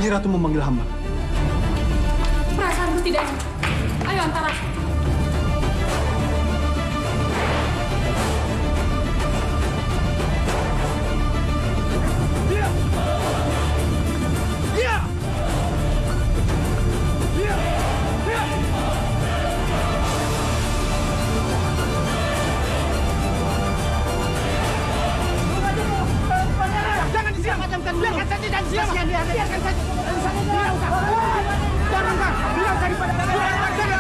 Gusti Ratu memanggil hamba. Perasaanku tidak enak. Ayo antar aku. Biarkan saja dan siapa? Biarkan saja. Tidak usah. Jangan Kang. Bilang daripada biarkan saja.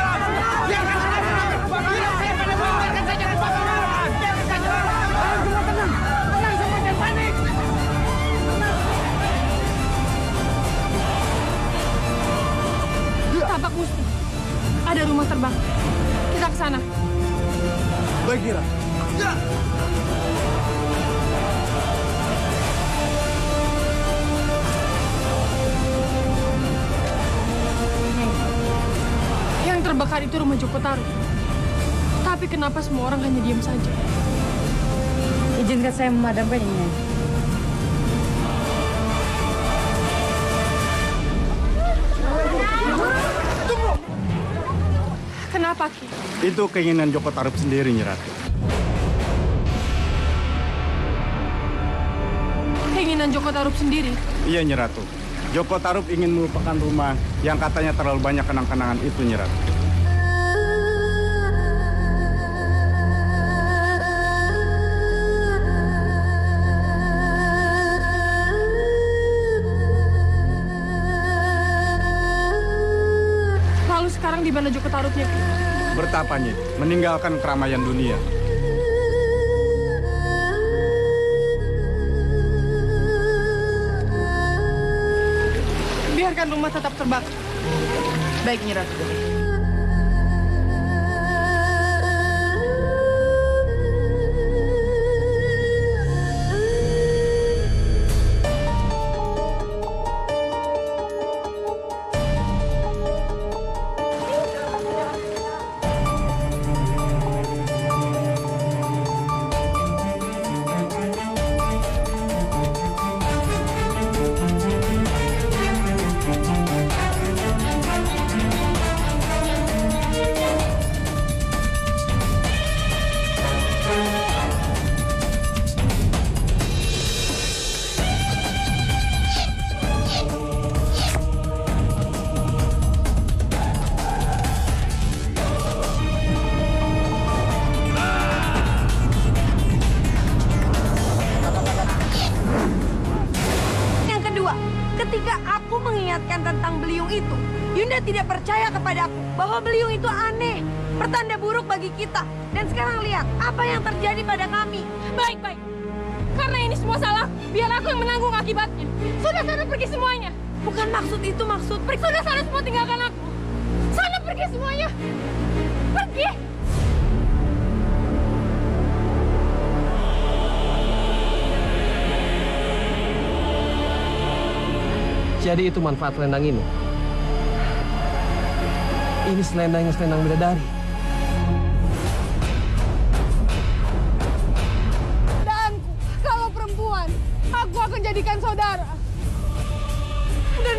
Biarkan saja. Biarkan saja kebakaran. Biarkan saja. Kalian semua tenang. Tenang semua, jangan panik. Tapak Musti. Ada rumah terbang. Kita ke sana. Baik, Kira. Ya. Yang terbakar itu rumah Joko Tarub. Tapi kenapa semua orang hanya diam saja? Izinkan saya memadamkan ini. Tunggu! Kenapa, Ki? Itu keinginan Joko Tarub sendiri, Nyi Ratu. Keinginan Joko Tarub sendiri? Iya, Nyi Ratu. Joko Tarub ingin melupakan rumah yang katanya terlalu banyak kenang-kenangan itu, Nyi Ratu. Lalu sekarang di mana Joko Tarubnya, Ki? Bertapa, Nyi, meninggalkan keramaian dunia. Biarkan rumah tetap terbakar. Baik, Nyi Ratu. Ketika aku mengingatkan tentang beliung itu, Yunda tidak percaya kepadaku bahwa beliung itu aneh, pertanda buruk bagi kita. Dan sekarang lihat apa yang terjadi pada kami. Baik-baik. Karena ini semua salah, biar aku yang menanggung akibatnya. Sudah sana pergi semuanya. Bukan maksud itu, maksud. Sudah sana semua tinggalkan aku. Sana pergi semuanya. Pergi. Jadi itu manfaat selendang ini. Ini selendangnya selendang bidadari. Danku, kalau perempuan, aku akan jadikan saudara. Dan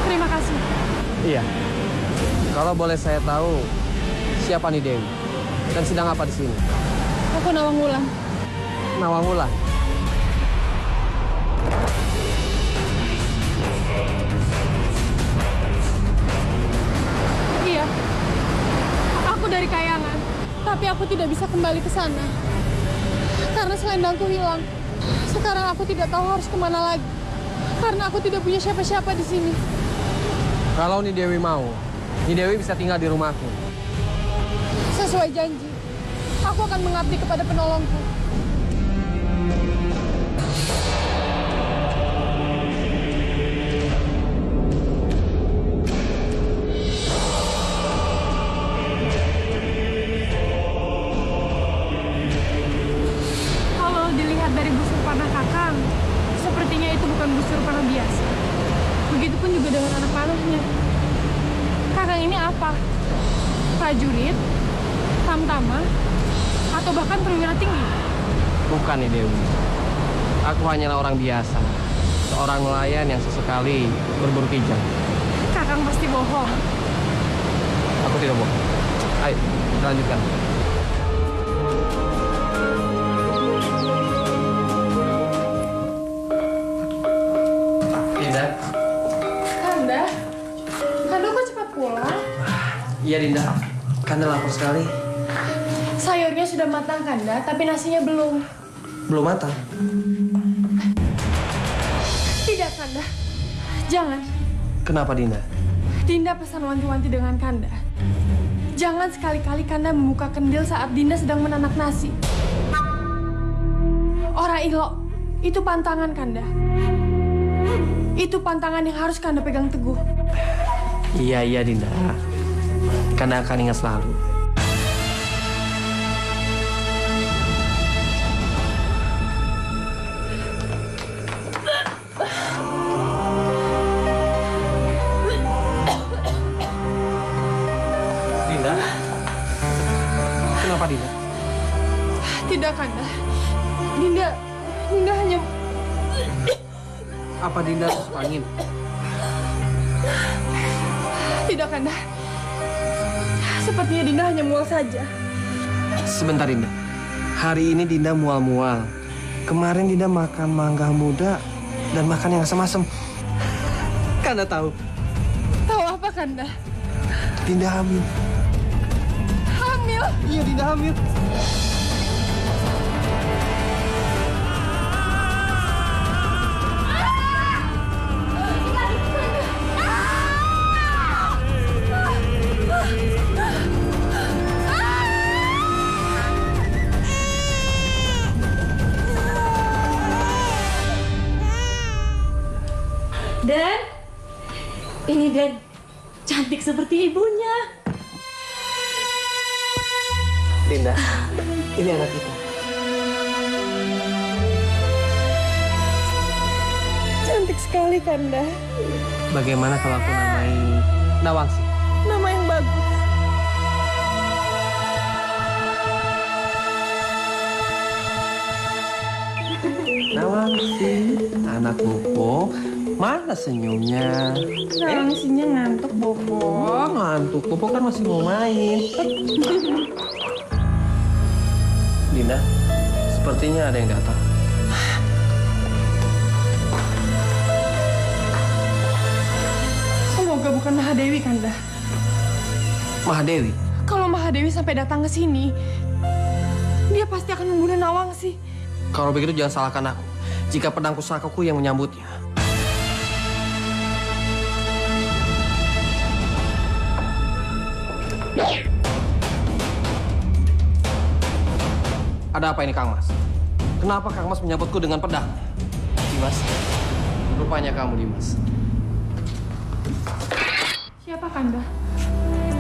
terima kasih. Iya. Kalau boleh saya tahu, siapa nih Dewi? Dan sedang apa di sini? Aku Nawang Wulan. Nawang Wulan. Iya. Aku dari Kayangan, tapi aku tidak bisa kembali ke sana. Karena selendangku hilang. Sekarang aku tidak tahu harus kemana lagi. Karena aku tidak punya siapa-siapa di sini. Kalau nih Dewi mau, nih Dewi bisa tinggal di rumahku. Sesuai janji, aku akan mengabdi kepada penolongku. Kalau dilihat dari busur panah Kakang, sepertinya itu bukan busur panah biasa. Begitupun juga dengan anak panahnya. Kakang ini apa? Prajurit? Tamtama? Atau bahkan perwira tinggi? Bukan nih Dewi. Aku hanyalah orang biasa. Seorang nelayan yang sesekali berburu kijang. Kakang pasti bohong. Aku tidak bohong. Ayo, kita lanjutkan. Dinda. Kanda? Kanda kok cepat pulang? Iya Dinda. Kanda lapar sekali. Sayurnya sudah matang, Kanda, tapi nasinya belum. Belum matang. Tidak, Kanda. Jangan. Kenapa Dinda? Dinda pesan wanti-wanti dengan Kanda. Jangan sekali-kali Kanda membuka kendil saat Dinda sedang menanak nasi. Ora ilo, itu pantangan Kanda. Itu pantangan yang harus Kanda pegang teguh. Iya Dinda. Kanda akan ingat selalu. Dinda? Kenapa Dinda? Tidak, Kanda. Dinda hanya... Apa Dinda masuk angin? Tidak, Kanda. Sepertinya Dinda hanya mual saja. Sebentar Dinda. Hari ini Dinda mual-mual. Kemarin Dinda makan mangga muda dan makan yang asam-asam. Kanda tahu. Tahu apa, Kanda? Dinda hamil. Hamil? Iya Dinda hamil. Dan, ini Dan, cantik seperti ibunya. Dinda, ini anak kita. Cantik sekali, Kanda. Bagaimana kalau aku namai Nawangsi? Nama yang bagus. Nawangsi, anak bobo. Mana senyumnya? Nawangsinya ngantuk, Bobo. Oh, ngantuk. Bobo kan masih mau main. Dinda, sepertinya ada yang datang. Semoga bukan Mahadewi, Kanda. Mahadewi? Kalau Mahadewi sampai datang ke sini, dia pasti akan membunuh Nawangsi. Kalau begitu jangan salahkan aku. Jika pedang pusakaku yang menyambutnya. Ada apa ini, Kang Mas? Kenapa Kang Mas menyambutku dengan pedang? Dimas, rupanya kamu, Dimas. Siapa, Kanda?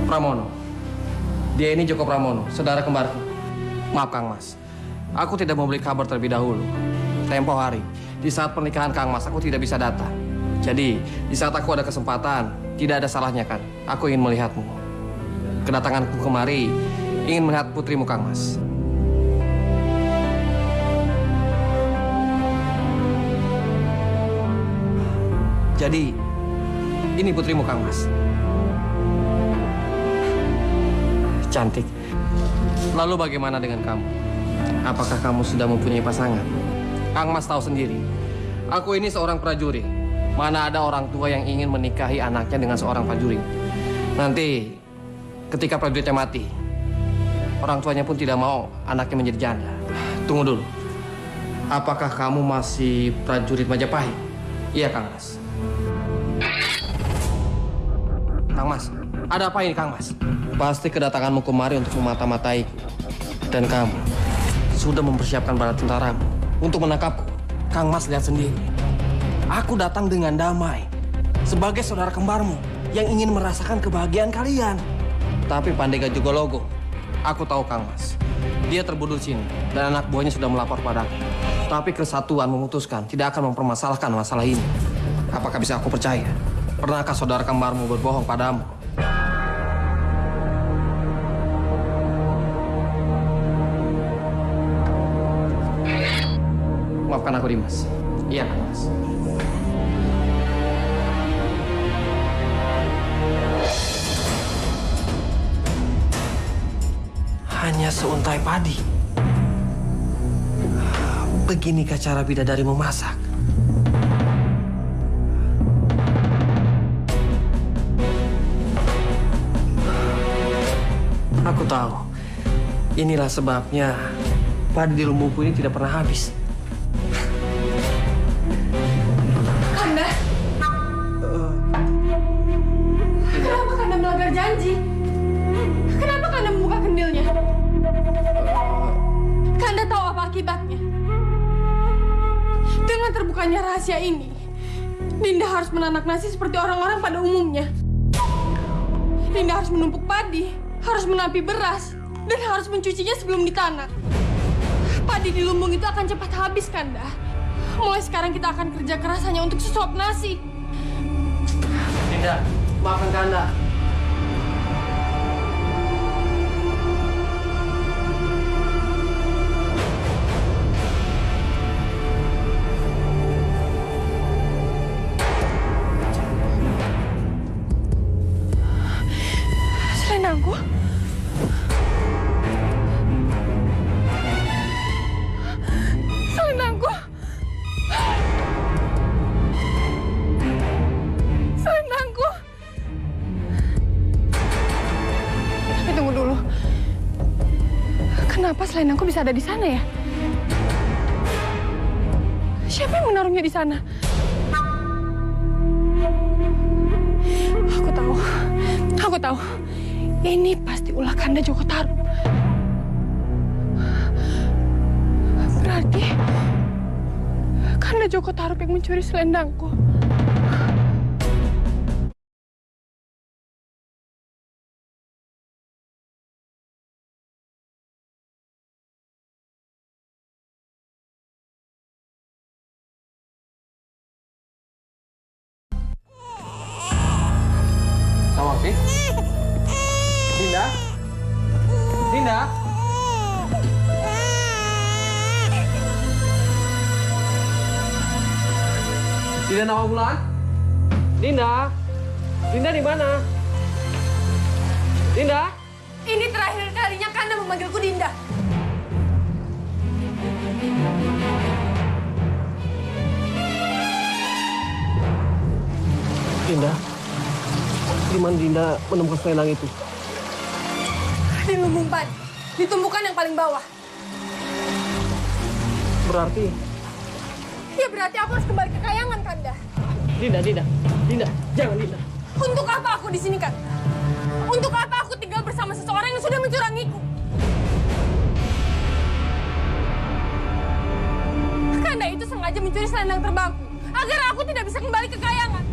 Pramono. Dia ini Joko Pramono, saudara kembarku. Maaf, Kang Mas. Aku tidak mau beri kabar terlebih dahulu. Tempo hari, di saat pernikahan Kang Mas, aku tidak bisa datang. Jadi, di saat aku ada kesempatan, tidak ada salahnya kan? Aku ingin melihatmu. Kedatanganku kemari, ingin melihat putrimu, Kang Mas. Jadi, ini putrimu, Kang Mas. Cantik. Lalu bagaimana dengan kamu? Apakah kamu sudah mempunyai pasangan? Kang Mas tahu sendiri, aku ini seorang prajurit. Mana ada orang tua yang ingin menikahi anaknya dengan seorang prajurit. Nanti, ketika prajuritnya mati, orang tuanya pun tidak mau anaknya menjadi janda. Tunggu dulu. Apakah kamu masih prajurit Majapahit? Iya, Kang Mas. Kang Mas, ada apa ini, Kang Mas? Pasti kedatanganmu kemari untuk memata-mataiku. Dan kamu sudah mempersiapkan bala tentaramu untuk menangkapku. Kang Mas lihat sendiri. Aku datang dengan damai. Sebagai saudara kembarmu yang ingin merasakan kebahagiaan kalian. Tapi Pandega Jogologo, aku tahu Kang Mas. Dia terbunuh di sini dan anak buahnya sudah melapor padaku. Tapi Kesatuan memutuskan tidak akan mempermasalahkan masalah ini. Apakah bisa aku percaya? Pernahkah saudara kembarmu berbohong padamu? Maafkan aku, Dimas. Iya, Mas. Hanya seuntai padi. Beginikah cara bidadari memasak? Aku tahu. Inilah sebabnya padi di lumbungku ini tidak pernah habis. Kanda? Kenapa Kanda melanggar janji? Kenapa Kanda membuka kendilnya? Kanda tahu apa akibatnya? Dengan terbukanya rahasia ini, Dinda harus menanak nasi seperti orang-orang pada umumnya. Dinda harus menumpuk padi, harus menapi beras, dan harus mencucinya sebelum ditanak. Padi di lumbung itu akan cepat habis, Kanda. Mulai sekarang kita akan kerja keras hanya untuk sesuap nasi. Tidak, maafkan Kanda. Selendangku? Selendangku? Selendangku? Tapi tunggu dulu. Kenapa selendangku bisa ada di sana ya? Siapa yang menaruhnya di sana? Aku tahu. Aku tahu. Ini pasti ulah Kanda Joko Tarub. Berarti Kanda Joko Tarub yang mencuri selendangku. Nawangsi? Dinda? Dinda? Dinda Nawangbulan? Dinda? Dinda di mana? Dinda? Ini terakhir kalinya Kanda memanggilku Dinda. Dinda? Di mana Dinda menemukan selendang itu? Di lumbung padi, di tumpukan yang paling bawah. Berarti... Ya berarti aku harus kembali ke kayangan, Kanda. Dinda, jangan Dinda. Untuk apa aku di sini, Kanda? Untuk apa aku tinggal bersama seseorang yang sudah mencurangiku? Kanda itu sengaja mencuri selendang terbangku agar aku tidak bisa kembali ke kayangan.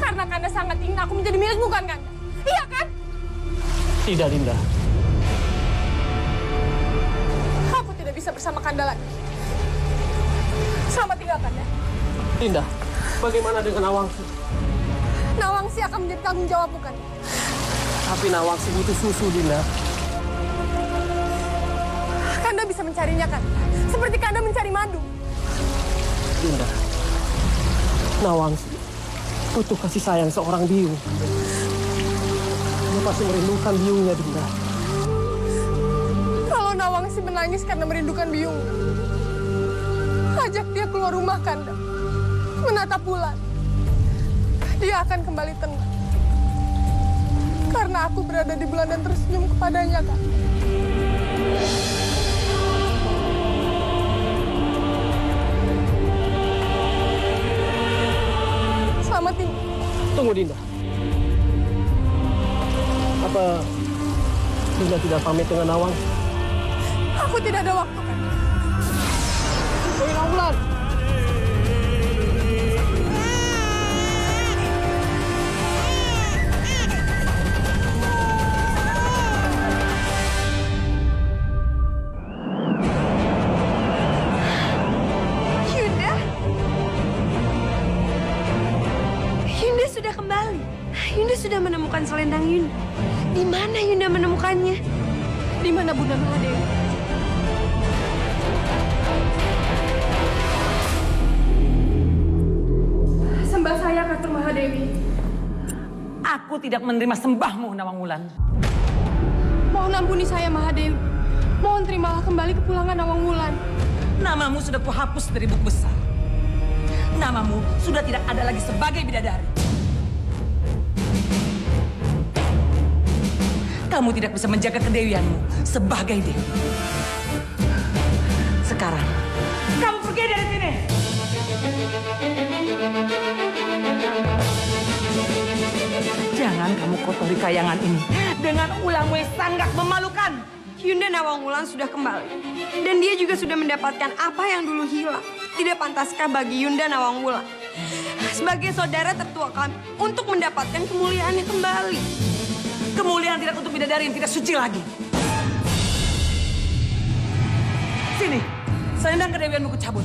Karena Kanda sangat ingin aku menjadi milikmu, kan, Kanda? Iya, kan? Tidak, Dinda. Aku tidak bisa bersama Kanda lagi. Selamat tinggal, Kanda. Dinda, bagaimana dengan Nawangsi? Nawangsi akan menjadi tanggung jawabmu, Kanda. Tapi Nawangsi butuh susu, Dinda. Kanda bisa mencarinya, kan? Seperti Kanda mencari madu. Dinda, Nawangsi butuh kasih sayang seorang biung. Dia pasti merindukan biungnya, Dinda. Kalau Nawangsi menangis karena merindukan biung, ajak dia keluar rumah, Kanda. Menatap bulan. Dia akan kembali tenang. Karena aku berada di bulan dan tersenyum kepadanya, Kak. Selamat tinggal. Tunggu, Dinda. Apa Dinda tidak pamit dengan Nawangsi? Aku tidak ada waktu, Kak. Oi, Nawangbulan! Yunda? sudah menemukan selendang Yunda. Di mana Yunda menemukannya? Di mana Bunda Mahadewi? Sembah saya, Katur Mahadewi. Aku tidak menerima sembahmu, Nawang Wulan. Mohon ampuni saya, Mahadewi. Mohon terimalah kembali kepulangan Nawang Wulan. Namamu sudah kuhapus dari buku besar. Namamu sudah tidak ada lagi sebagai bidadari. Kamu tidak bisa menjaga kedewianmu sebagai dewi. Sekarang, kamu pergi dari sini. Jangan kamu kotori kayangan ini dengan ulangmu yang sangat memalukan. Yunda Nawang Wulan sudah kembali. Dan dia juga sudah mendapatkan apa yang dulu hilang. Tidak pantaskah bagi Yunda Nawang Wulan sebagai saudara tertua kami untuk mendapatkan kemuliaannya kembali? Kemuliaan tidak untuk bidadari yang tidak suci lagi. Sini, selendang kedewianmu kucabut.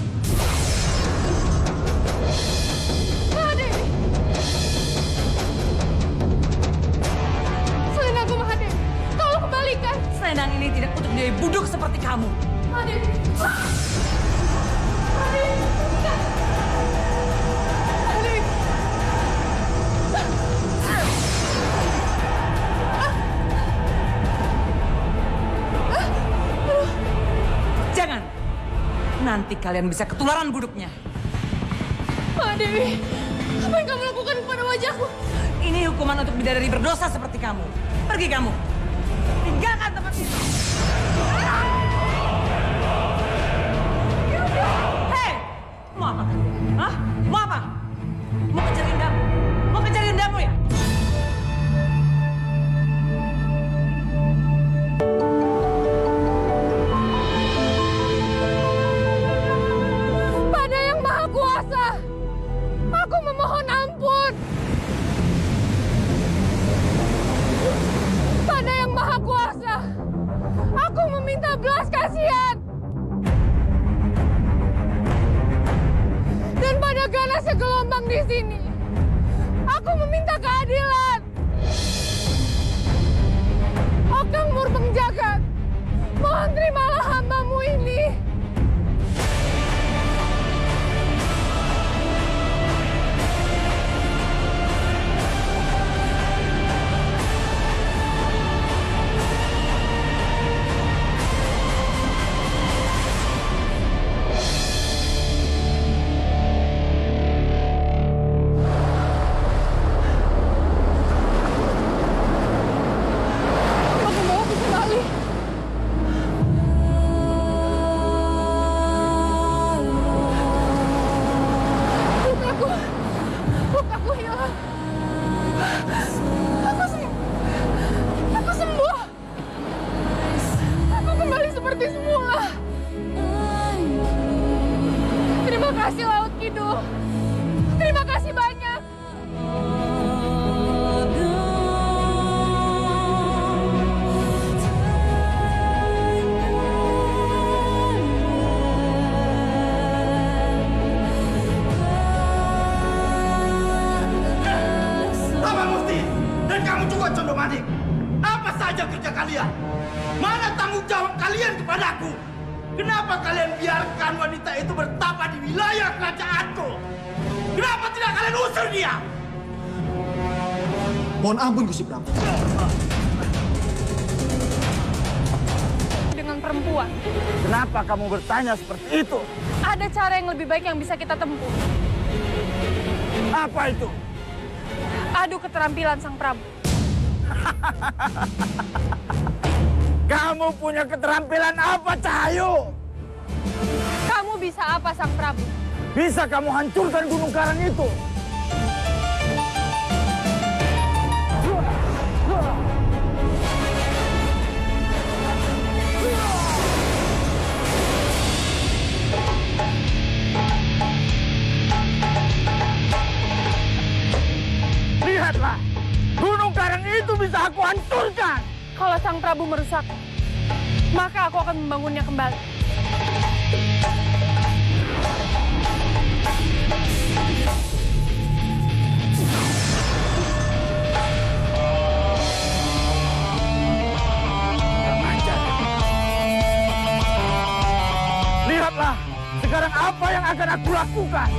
Mahadewi! Selendangku, Mahadewi. Tolong kembalikan. Selendang ini tidak untuk dewi buduk seperti kamu. Mahadewi. Mahadewi. Mahadewi. Jangan. Nanti kalian bisa ketularan buduknya. Mahadewi, apa yang kamu lakukan kepada wajahku? Ini hukuman untuk bidadari berdosa seperti kamu. Pergi kamu. Tinggalkan tempat ini. Hei! Mau apa? Hah? Mau apa? Mau kejar Yundamu? Mau kejar Yundamu ya? Pada Yang Maha Kuasa, aku memohon ampun. Pada Yang Maha Kuasa, aku meminta belas kasihan. Dan pada ganasnya gelombang di sini, aku meminta keadilan. Okang Murpeng Jagat, mohon terimalah hambamu ini. Aku mau kembali. Lukaku hilang. Aku sembuh. Aku kembali seperti semula. Terima kasih Laut Kidul. Terima kasih banyak. Taman Musti dan kamu juga Condomanik. Apa saja kerja kalian? Mana tanggung jawab kalian kepadaku? Kenapa kalian biarkan wanita itu bertapa di wilayah kerajaanku? Kenapa tidak kalian usir dia? Mohon ampun Gusti Prabu. Dengan perempuan, Kenapa kamu bertanya seperti itu? ada cara yang lebih baik yang bisa kita tempuh. Apa itu? Adu keterampilan Sang Prabu. Kamu punya keterampilan apa, Cahayu? Kamu bisa apa, Sang Prabu? Bisa kamu hancurkan Gunung Karang itu? Lihatlah, Gunung Karang itu bisa aku hancurkan. Kalau Sang Prabu merusak, maka aku akan membangunnya kembali. Sekarang apa yang akan aku lakukan?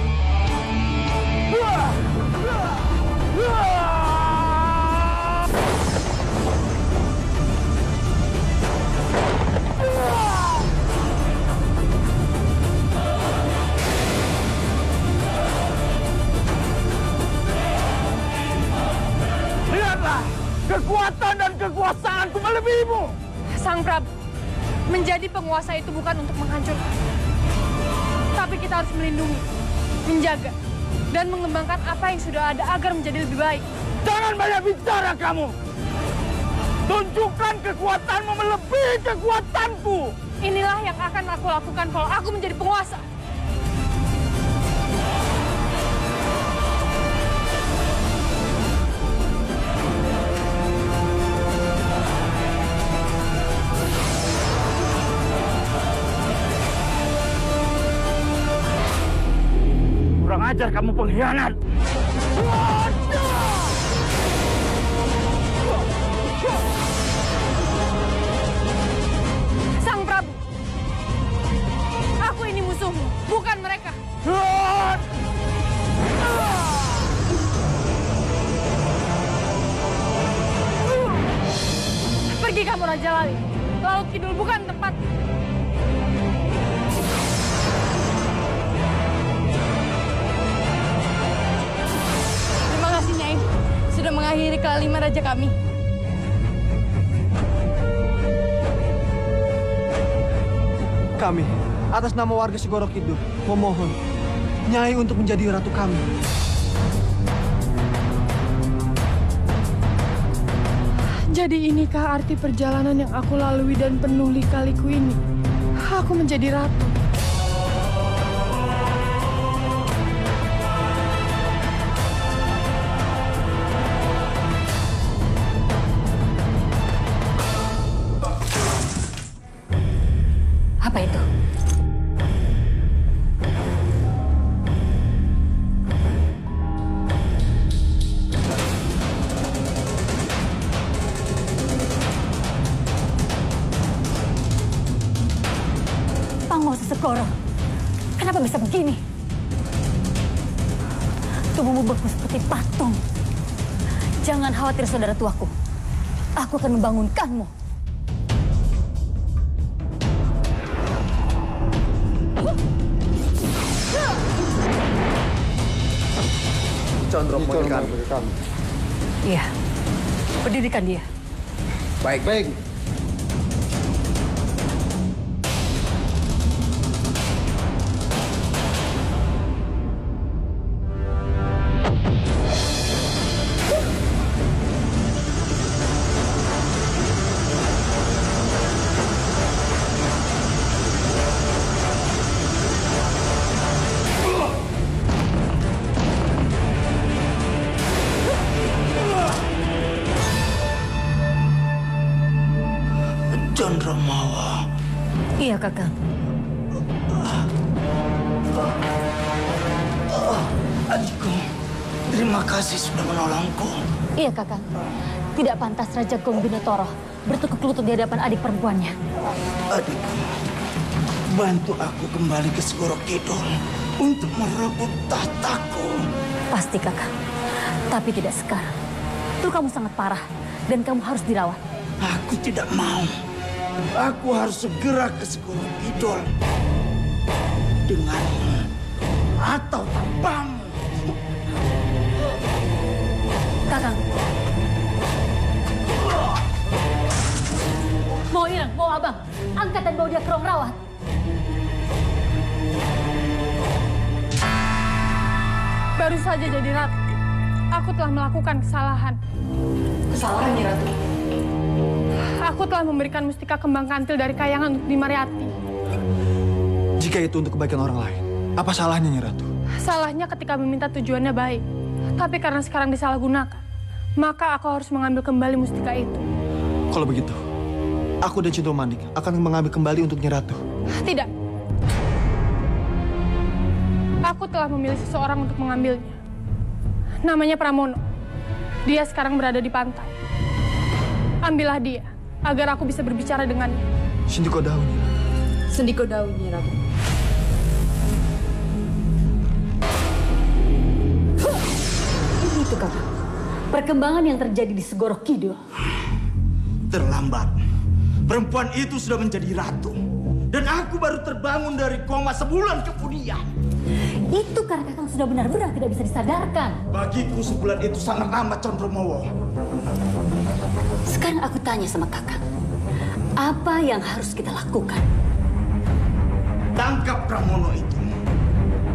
Lihatlah, kekuatan dan kekuasaanku melebihimu. Sang Prabu, menjadi penguasa itu bukan untuk menghancurkan. Tapi kita harus melindungi, menjaga, dan mengembangkan apa yang sudah ada agar menjadi lebih baik. Jangan banyak bicara kamu. Tunjukkan kekuatanmu melebihi kekuatanku. Inilah yang akan aku lakukan kalau aku menjadi penguasa. Kurang ajar kamu pengkhianat. Sang Prabu, aku ini musuhmu, bukan mereka. Pergi kamu Raja Lali. Laut Kidul bukan tempat. Terima kasih Nyai, sudah mengakhiri kelima raja kami. Kami, atas nama warga Segoro Kidul, memohon Nyai untuk menjadi ratu kami. Jadi inikah arti perjalanan yang aku lalui dan penuh lika-liku ini? Aku menjadi ratu. Apa itu? Penguasa Segoro, kenapa bisa begini? Tubuhmu beku seperti patung. Jangan khawatir saudara tuaku. Aku akan membangunkanmu. Condro Poin kami. Iya, berdirikan dia. Baik. Baik. Chandramawa. Iya, Kakang. Adikku, terima kasih sudah menolongku. Iya, Kakang. Tidak pantas Raja Gong Binotoro bertukuk lutut di hadapan adik perempuannya. Adikku, bantu aku kembali ke Segoro Kidul untuk merebut tahtaku. Pasti, Kakang. Tapi tidak sekarang. Lukamu sangat parah dan kamu harus dirawat. Aku tidak mau. Aku harus segera ke Segoro Kidul. Denganmu atau tanpamu. Kakang. Mau Irang, mau Abang. Angkat dan bawa dia ke ruang rawat. Baru saja jadi ratu, aku telah melakukan kesalahan. Kesalahan ya Ratu. Aku telah memberikan mustika kembang kantil dari kayangan untuk Dimariati. Jika itu untuk kebaikan orang lain, apa salahnya, Nyi Ratu? Salahnya ketika meminta tujuannya baik. Tapi karena sekarang disalahgunakan, maka aku harus mengambil kembali mustika itu. Kalau begitu, aku dan Cinto Manik akan mengambil kembali untuk Nyi Ratu. Tidak. Aku telah memilih seseorang untuk mengambilnya. Namanya Pramono. Dia sekarang berada di pantai. Ambillah dia, agar aku bisa berbicara dengannya. Sendiko Daun, Nyi Ratu. Sendiko Daun, Nyi Ratu. itu, Kakak. Perkembangan yang terjadi di Segoro Kidul. Terlambat. Perempuan itu sudah menjadi ratu. Dan aku baru terbangun dari koma sebulan kemudian. Itu karena Kakang sudah benar-benar tidak bisa disadarkan. Bagiku sebulan itu sangat amat, Condromowo. Sekarang aku tanya sama Kakang. Apa yang harus kita lakukan? Tangkap Pramono itu.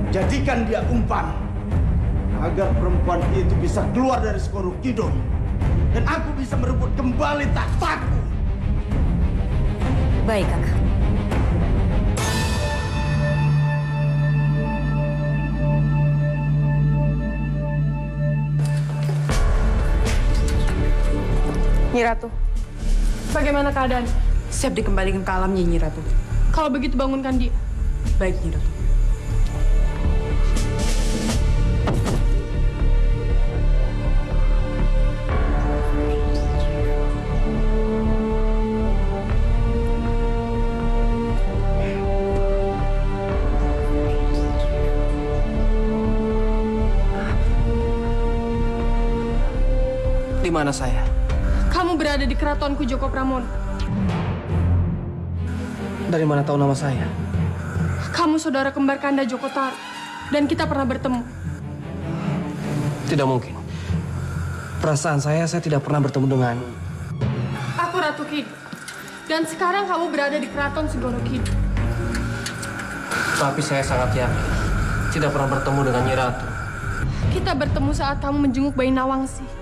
Jadikan dia umpan. Agar perempuan itu bisa keluar dari Segoro Kidul. Dan aku bisa merebut kembali tahtaku. Baik, Kakang. Nyi Ratu, bagaimana keadaan? Siap dikembalikan ke alamnya, Nyi Ratu. Kalau begitu bangunkan dia. Baik, Nyi Ratu. Di mana saya? Kamu berada di keratonku Joko Pramono. Dari mana tahu nama saya? Kamu saudara kembar Kanda Joko Tarub. Dan kita pernah bertemu. Tidak mungkin. Perasaan saya tidak pernah bertemu dengan... Aku Ratu Kidul. Dan sekarang kamu berada di keraton Segoro Kidul. Tapi saya sangat yakin tidak pernah bertemu dengan Nyi Ratu. Kita bertemu saat kamu menjenguk bayi Nawangsi.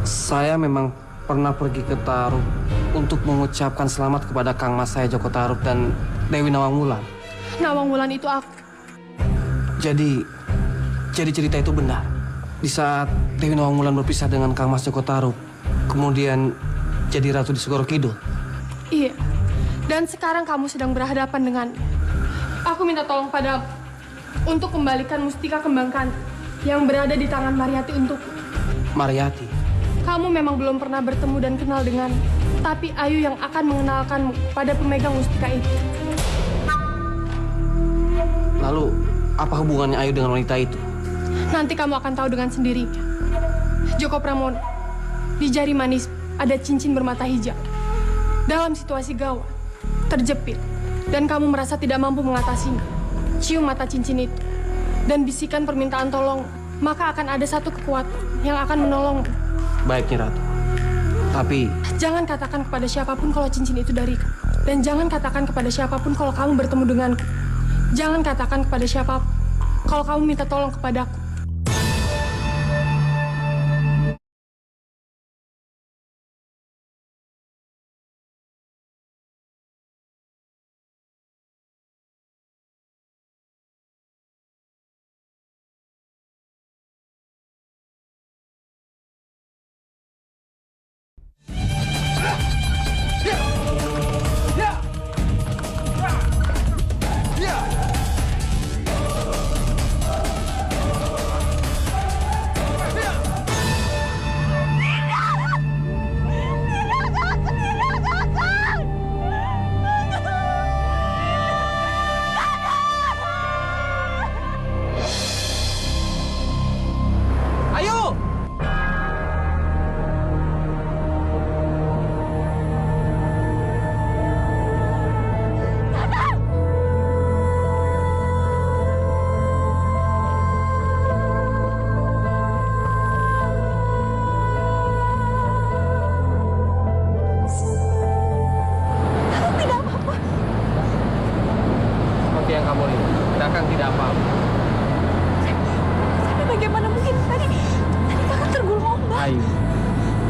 Saya memang pernah pergi ke Tarub untuk mengucapkan selamat kepada Kang Mas saya Joko Tarub dan Dewi Nawangwulan. Nawangwulan itu aku. Jadi cerita itu benar. Di saat Dewi Nawangwulan berpisah dengan Kang Mas Joko Tarub, kemudian jadi ratu di Segoro Kidul. Iya. Dan sekarang kamu sedang berhadapan dengannya. Aku minta tolong padamu untuk kembalikan mustika kembang Kanda yang berada di tangan Mariati untukku. Mariati. Kamu memang belum pernah bertemu dan kenal dengan, tapi Ayu yang akan mengenalkanmu pada pemegang mustika itu. Lalu, apa hubungannya Ayu dengan wanita itu? Nanti kamu akan tahu dengan sendirinya. Joko Pramono, di jari manis ada cincin bermata hijau. Dalam situasi gawat, terjepit, dan kamu merasa tidak mampu mengatasinya. Cium mata cincin itu, dan bisikan permintaan tolong, maka akan ada satu kekuatan yang akan menolongmu. Baik, Nyi Ratu. Tapi... Jangan katakan kepada siapapun kalau cincin itu dariku. Dan jangan katakan kepada siapapun kalau kamu bertemu denganku. Jangan katakan kepada siapapun kalau kamu minta tolong kepadaku.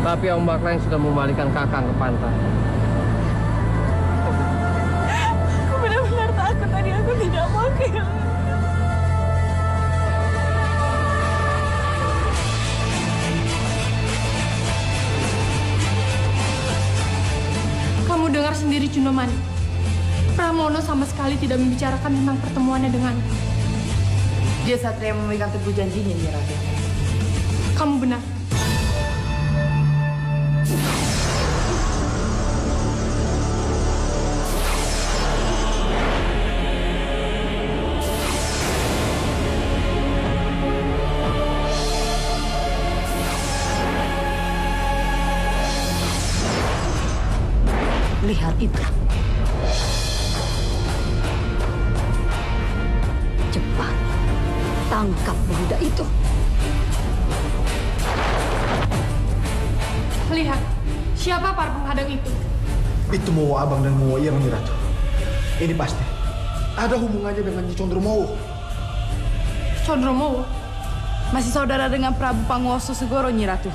Tapi ombak lain sudah membalikan Kakang ke pantai. Aku benar-benar takut tadi. Aku tidak mau kehilangan. Kamu dengar sendiri, Cundomani. Pramono sama sekali tidak membicarakan tentang pertemuannya denganku. Dia satria yang memegang teguh janjinya, Nyi Ratu. Kamu benar. itu. Cepat, tangkap pemuda itu. Lihat, siapa para penghadang itu? Itu mau abang dan mau iya Nyi Ratu. Ini pasti ada hubungannya dengan Nyi Condromowo. Condromowo? Masih saudara dengan Prabu Panguwaso Segoro, Nyi Ratu.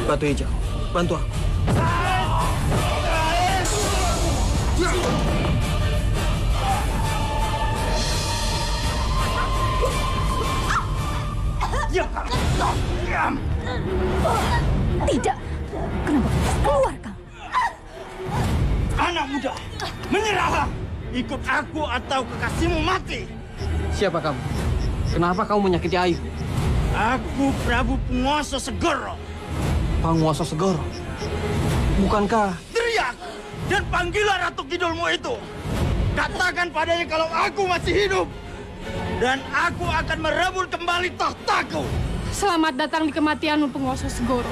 Batu Hijau, bantu aku. Tidak. Kenapa keluar kamu? Anak muda, menyerahlah. Ikut aku atau kekasihmu mati. Siapa kamu? Kenapa kamu menyakiti Ayu? Aku Prabu Panguwaso Segoro. Panguwaso Segoro? Bukankah... Teriak dan panggillah Ratu Kidulmu itu. Katakan padanya kalau aku masih hidup. Dan aku akan merebut kembali tahtaku. Selamat datang di kematianmu, Panguwaso Segoro.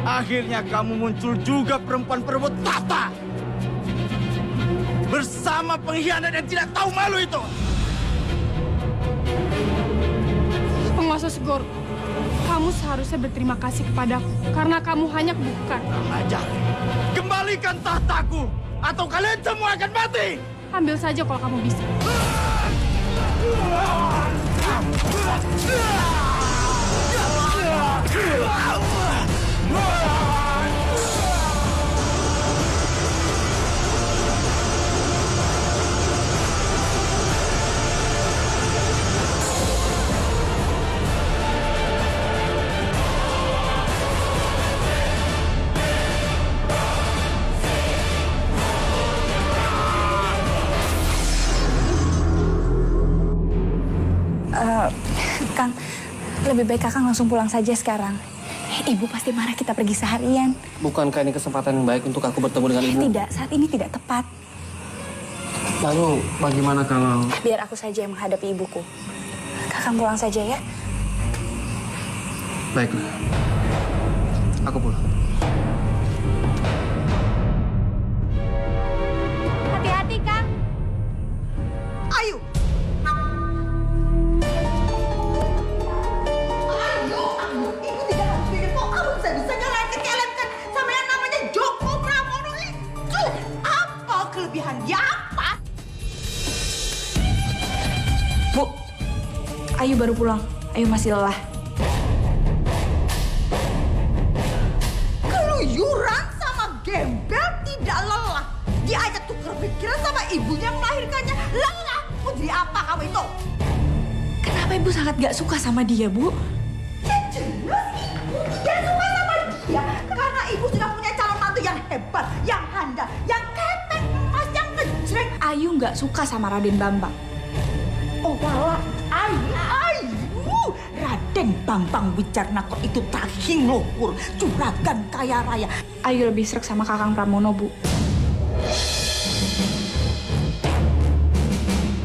Akhirnya kamu muncul juga, perempuan perebut tahta. Bersama pengkhianat yang tidak tahu malu itu. Panguwaso Segoro, kamu seharusnya berterima kasih kepadaku karena kamu hanya kebukan. Ajar, kembalikan tahtaku atau kalian semua akan mati. Ambil saja kalau kamu bisa. Kang, lebih baik Kakang langsung pulang saja sekarang. Ibu pasti marah kita pergi seharian. Bukankah ini kesempatan yang baik untuk aku bertemu dengan ibu? Tidak, saat ini tidak tepat. Lalu bagaimana kalau... Biar aku saja yang menghadapi ibuku. Kakang pulang saja ya. Baiklah. Aku pulang. Hati-hati, Kang. Ayu! Bu, Ayu baru pulang. Ayu masih lelah. Keluyuran sama gembel tidak lelah. Diajak tukar pikiran sama ibunya melahirkannya. Lelah. Mau jadi apa kamu itu? Kenapa Ibu sangat gak suka sama dia, Bu? Ya jelas ibu tidak suka sama dia. Karena ibu sudah punya calon mantu yang hebat, yang handal, yang ketek, yang ngejreng. Ayu gak suka sama Raden Bambang. Oh malah Ayu, Raden Bambang Wijarnako itu trahing luhur, juragan kaya raya. Ayu lebih srek sama Kakang Pramono, Bu.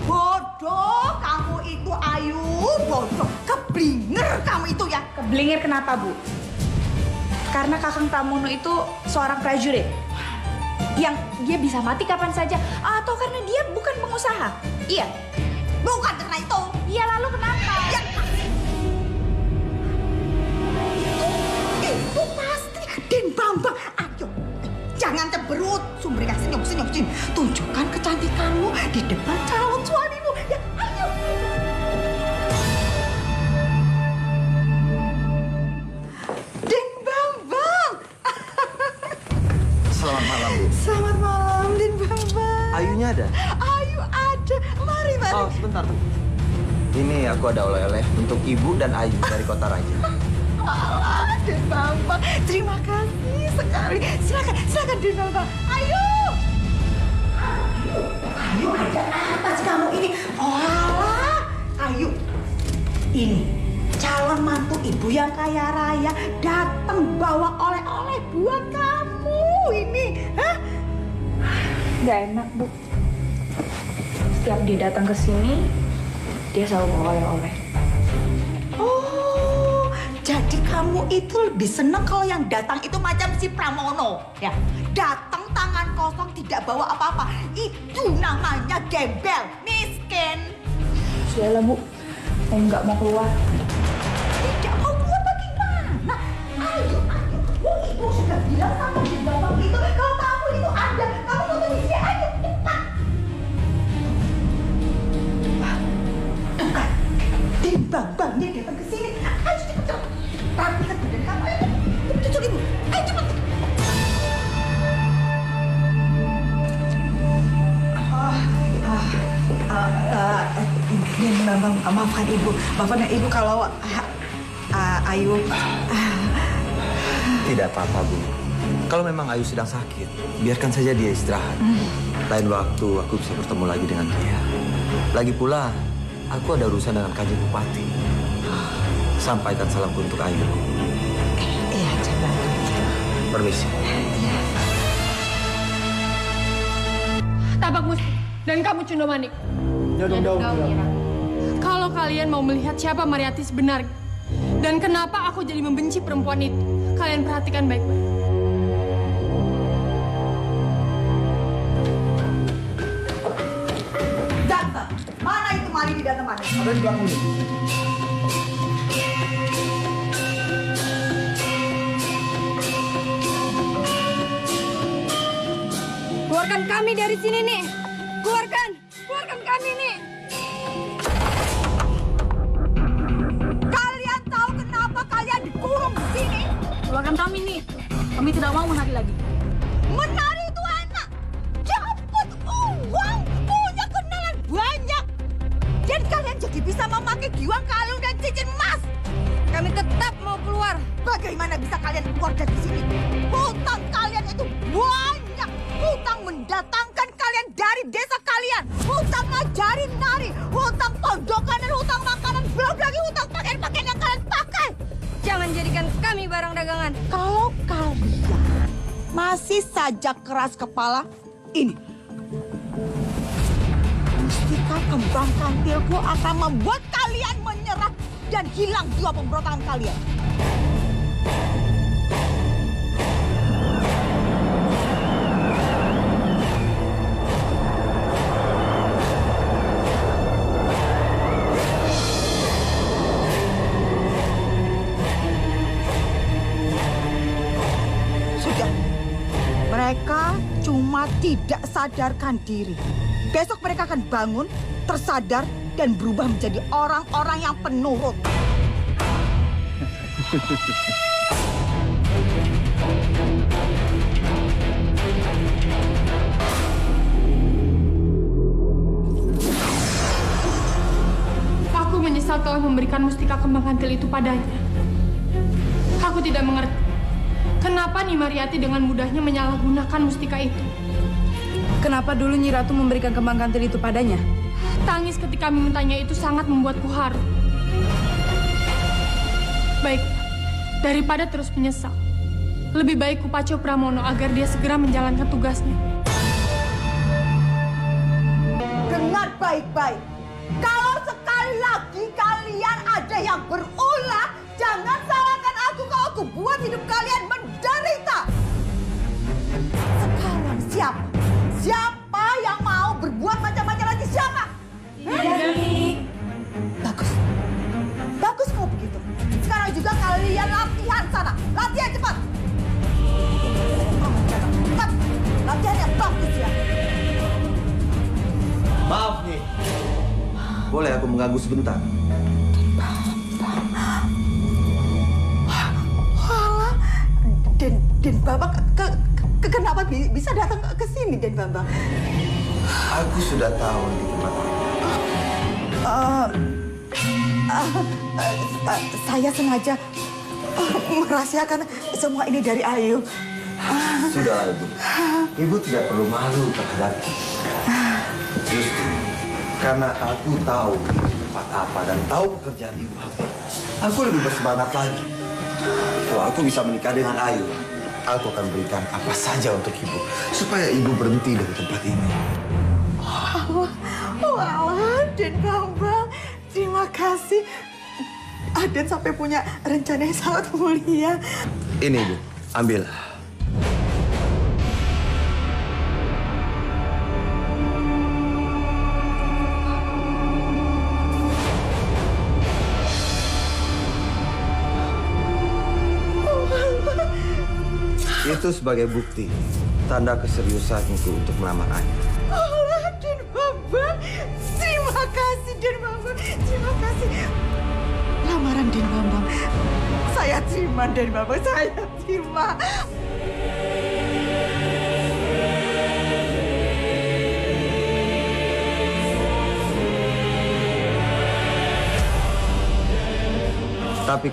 Bodoh kamu itu, Ayu, bodoh. Keblinger kamu itu ya. Keblinger kenapa, Bu? Karena Kakang Pramono itu seorang prajurit. Yang dia bisa mati kapan saja. Atau karena dia bukan pengusaha. Iya. Bukan karena itu. Iya, lalu kenapa? Ya, itu pasti Den Bambang. Ayo, jangan cemberut. Sumberkan senyum-senyum. Tunjukkan kecantikanmu di depan calon suamimu. Ya, ayo. Den Bambang. Selamat malam, Bu. Selamat malam, Den Bambang. Ayunya ada? Ayu ada. Mari, mari. Oh, sebentar. Ini aku ada oleh-oleh untuk Ibu dan Ayu dari Kota Raja. Den Bambang, terima kasih sekali. Silakan Den Bambang. Ayo, ada apa sih kamu ini? Oh, ayo. Ini calon mantu ibu yang kaya raya datang bawa oleh-oleh buat kamu ini, hah? Gak enak, Bu. Setiap dia datang ke sini, dia selalu bawa oleh-oleh. Oh, jadi kamu itu lebih seneng kalau yang datang itu macam si Pramono, ya? Datang tangan kosong tidak bawa apa-apa. Itu namanya gembel, miskin. Sudahlah, Bu. Saya nggak mau keluar. Tidak mau keluar bagaimana? Ayo. Oh, ibu sudah bilang sama di Bambang itu kalau kamu itu ada. Kamu tunggu di sini. Ayo, cepat. Tuh kan, di Bambang dia datang ke sini. Ayo cepat. Rapikan badan kamu. Ayo, cucuk ibu. Ayo cepat. Den Bambang, maafkan ibu. Maafkan ibu kalau Ayu. Tidak apa-apa, Bu. Kalau memang Ayu sedang sakit, biarkan saja dia istirahat. Lain waktu aku bisa bertemu lagi dengan dia. Lagi pula, aku ada urusan dengan Kanjeng Bupati. Sampaikan salamku untuk Ayu. Iya, coba. Permisi. Tabak Musti dan kamu Cundomanik. Ya dong, Nyira. Kalau kalian mau melihat siapa Mariati sebenarnya dan kenapa aku jadi membenci perempuan itu, kalian perhatikan baik-baik. Datang. Mana itu Mari di datang mana? Ada di belakang ini. Keluarkan kami dari sini nih. Keluarkan kami nih. Kalian tahu kenapa kalian dikurung di sini? Keluarkan kami nih. Kami tidak mau menari lagi. Menari itu enak. Dapat uang, punya kenalan banyak. Dan kalian jadi bisa memakai giwang kalung dan cincin emas. Kami tetap mau keluar. Bagaimana bisa kalian keluar dari sini? Hutang kalian itu banyak. Hutang mendatangkan kalian dari desa kalian. Hutang ngajarin nari. Hutang pondokan dan hutang makanan. Belum lagi hutang pakaian-pakaian yang kalian pakai. Jangan jadikan kami barang dagangan. Kalau kalian masih saja keras kepala, ini. Mustika Kembang Kantilku akan membuat kalian menyerah dan hilang jiwa pemberontakan kalian. Sudah, mereka cuma tidak sadarkan diri. Besok mereka akan bangun, tersadar, dan berubah menjadi orang-orang yang penurut. Aku menyesal telah memberikan mustika kembang kantil itu padanya. Aku tidak mengerti kenapa Nyi Mariati dengan mudahnya menyalahgunakan mustika itu. Kenapa dulu Nyi Ratu memberikan kembang kantil itu padanya? Tangis ketika memintanya itu sangat membuatku haru. Baik, daripada terus menyesal, lebih baik kupacu Pramono agar dia segera menjalankan tugasnya. Dengar baik-baik. Kalau sekali lagi kalian ada yang berulah, jangan salahkan aku kalau aku buat hidup kalian menderita. Sekarang siapa? Siapa yang mau berbuat macam-macam lagi? Siapa? Bagus. Bagus kalau begitu. Sekarang juga kalian latihan sana. Latihan cepat. Cepat. Latihan yang bagus ya. Maaf nih. Boleh aku mengganggu sebentar? Walah, Den Bambang, kenapa bisa datang ke sini, Den Bambang? Aku sudah tahu di tempat ini. Saya sengaja merahasiakan semua ini dari Ayu. Sudahlah, Ibu. Ibu tidak perlu malu terhadap justru karena aku tahu tempat apa dan tahu pekerjaan Ibu apa. Aku lebih bersemangat lagi. Kalau aku bisa menikah dengan Ayu, aku akan berikan apa saja untuk Ibu supaya Ibu berhenti dari tempat ini. Walah, Den Bambang, terima kasih. Aden sampai punya rencana yang sangat mulia. Ini, Ibu, ambil. Itu sebagai bukti, tanda keseriusanku untuk melamar Ayu. Allah, Den Bambang. Terima kasih, Den Bambang. Terima kasih. Lamaran Den Bambang. Saya terima, Den Bambang. Saya terima. Tapi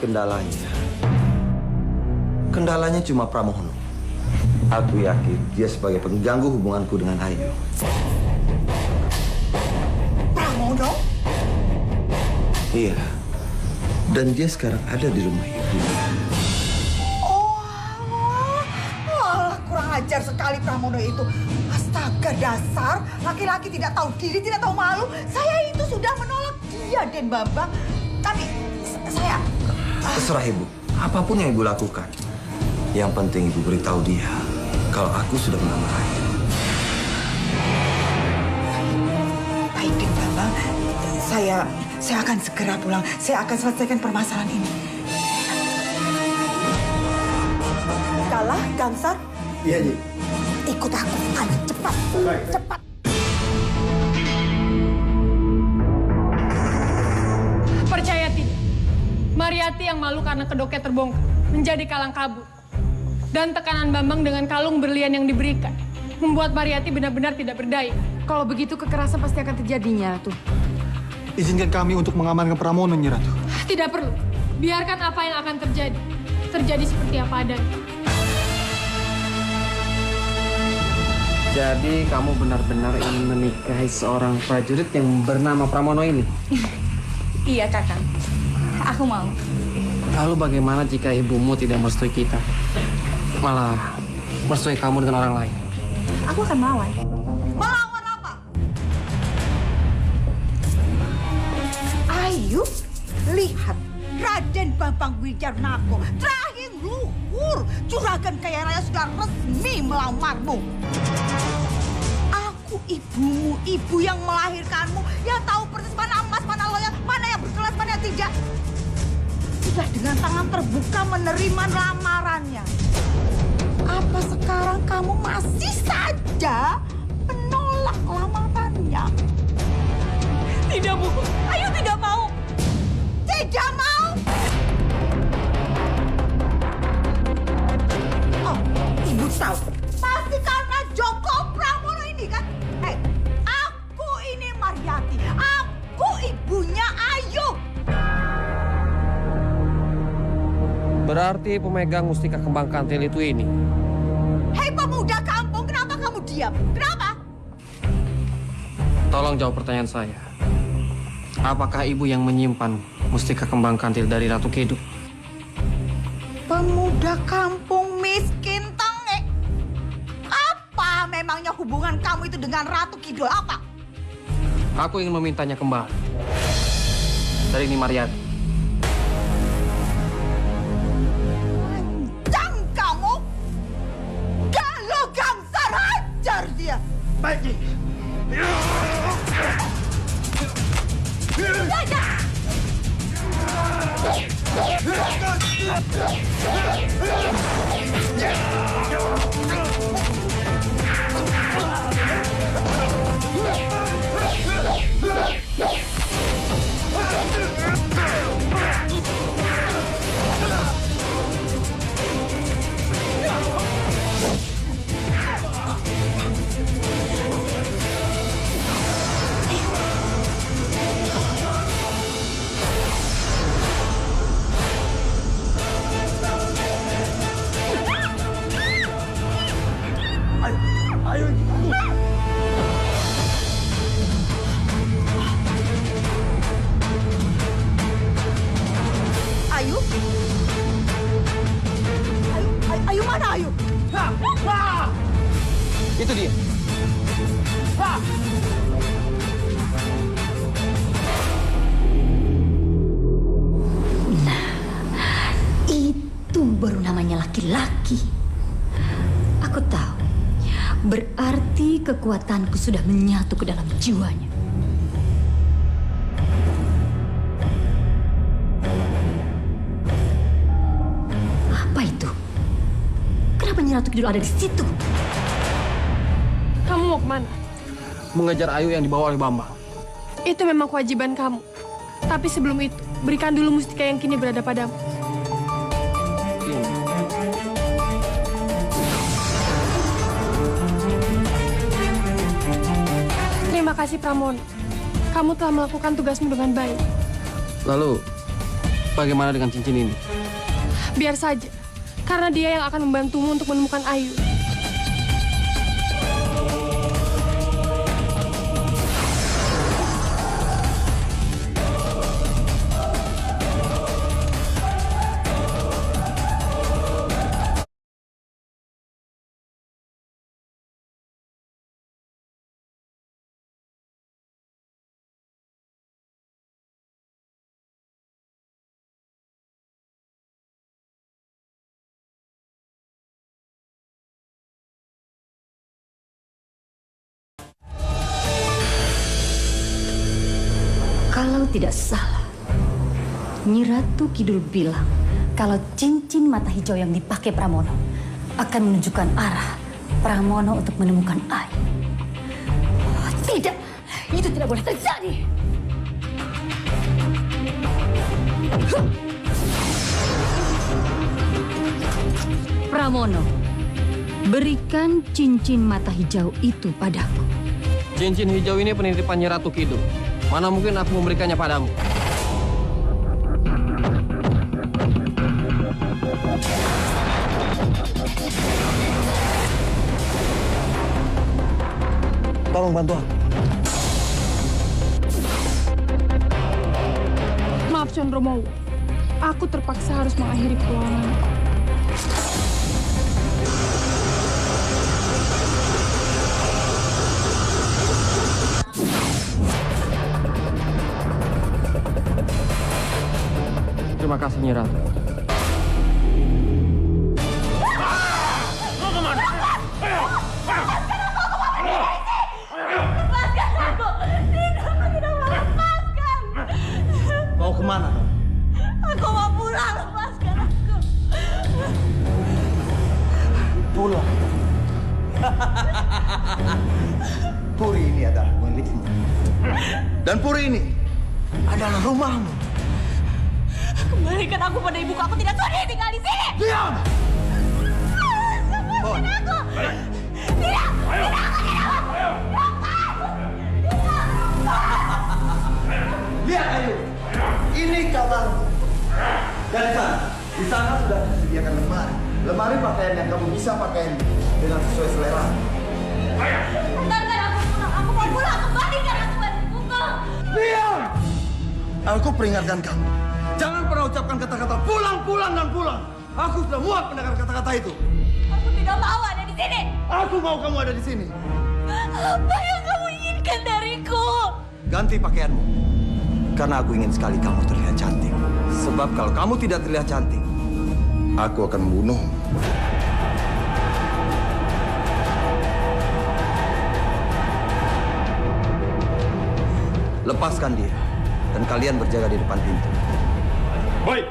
kendalanya cuma Pramono. Aku yakin dia sebagai pengganggu hubunganku dengan Ayu. Pramono? Iya. Dan dia sekarang ada di rumah Ibu. Wah, kurang ajar sekali Pramono itu. Astaga, dasar laki-laki tidak tahu diri, tidak tahu malu. Saya itu sudah menolak dia, Den Bambang. Tapi saya... Terserah Ibu. Apapun yang Ibu lakukan. Yang penting Ibu beritahu dia kalau aku sudah melamar Ayu. Baik, Den Bambang. Saya akan segera pulang. Saya akan selesaikan permasalahan ini. Kalah, Gangsar. Iya, Ji. Ikut aku. Ayo, cepat. Cepat. Percaya tidak? Mariati yang malu karena kedoknya terbongkar, menjadi kalang kabut. Dan tekanan Bambang dengan kalung berlian yang diberikan, membuat Mariati benar-benar tidak berdaya. Kalau begitu kekerasan pasti akan terjadinya, tuh. Izinkan kami untuk mengamankan Pramono, Nyi Ratu. Tidak perlu. Biarkan apa yang akan terjadi. Terjadi seperti apa adanya. Jadi kamu benar-benar ingin menikahi seorang prajurit yang bernama Pramono ini? Iya, Kakang. Aku mau. Lalu bagaimana jika ibumu tidak merestui kita? Malah merestui kamu dengan orang lain? Aku akan melawan. Melawan apa? Ayo, lihat. Raden Bambang Wijarnako, terakhir luhur. Juragan Kaya Raya sudah resmi melamarmu. Aku ibumu, ibu yang melahirkanmu, yang tahu persis mana emas, mana loyang, mana yang berkelas, mana yang tidak. Sudah dengan tangan terbuka menerima lamarannya. Apa sekarang kamu masih saja menolak lamarannya? Tidak, Bu. Ayu tidak mau. Tidak mau? Oh, Ibu tahu. Pasti karena Joko Pramono ini kan? Hei, aku ini Mariati. Aku ibunya Ayu. Berarti pemegang mustika kembang kantil itu ini. Hei pemuda kampung, kenapa kamu diam? Kenapa? Tolong jawab pertanyaan saya. Apakah ibu yang menyimpan mustika kembang kantil dari Ratu Kidul? Pemuda kampung miskin tengek. Apa memangnya hubungan kamu itu dengan Ratu Kidul? Apa? Aku ingin memintanya kembali. Dari Nyi Mariati. Lancang kamu! Kalau Gangsar hajar dia! Baik, Ji. Itu baru namanya laki-laki. Aku tahu. Berarti kekuatanku sudah menyatu ke dalam jiwanya. Apa itu? Kenapa Nyi Ratu Kidul ada di situ? Kamu mau kemana? Mengejar Ayu yang dibawa oleh Bambang. Itu memang kewajiban kamu. Tapi sebelum itu, berikan dulu mustika yang kini berada padamu. Terima kasih Pramono. Kamu telah melakukan tugasmu dengan baik. Lalu, bagaimana dengan cincin ini? Biar saja, karena dia yang akan membantumu untuk menemukan Ayu. Kalau tidak salah, Nyi Ratu Kidul bilang kalau cincin mata hijau yang dipakai Pramono akan menunjukkan arah Pramono untuk menemukan Ayu. Tidak, itu tidak boleh terjadi. Pramono, berikan cincin mata hijau itu padaku. Cincin hijau ini penitipan Nyi Ratu Kidul. Mana mungkin aku memberikannya padamu? Tolong bantu aku. Maaf Condromowo, aku terpaksa harus mengakhiri perlawanan. Terima kasih, Nyi Ratu. Mau kemana? Aku mau pulang, lepaskan aku. Pulang. Puri ini adalah milikmu. Dan Puri ini adalah rumahmu. Kembalikan aku pada ibuku, aku tidak sudi tinggal di sini. Diam! Lepaskan aku. Tidak, tidak, aku tidak mau. Lihat Ayu, ini kamarmu. Dan di sana sudah disediakan lemari. Lemari pakaian yang kamu bisa pakai dengan sesuai selera. Antarkan aku pulang, aku mau pulang. Kembalikan aku pada ibuku. Diam! Aku peringatkan kamu. Jangan pernah ucapkan kata-kata pulang, pulang, dan pulang. Aku sudah muak mendengar kata-kata itu. Aku tidak mau ada di sini. Aku mau kamu ada di sini. Apa yang kamu inginkan dariku? Ganti pakaianmu. Karena aku ingin sekali kamu terlihat cantik. Sebab kalau kamu tidak terlihat cantik, aku akan membunuhmu. Lepaskan dia. Dan kalian berjaga di depan pintu. Baik.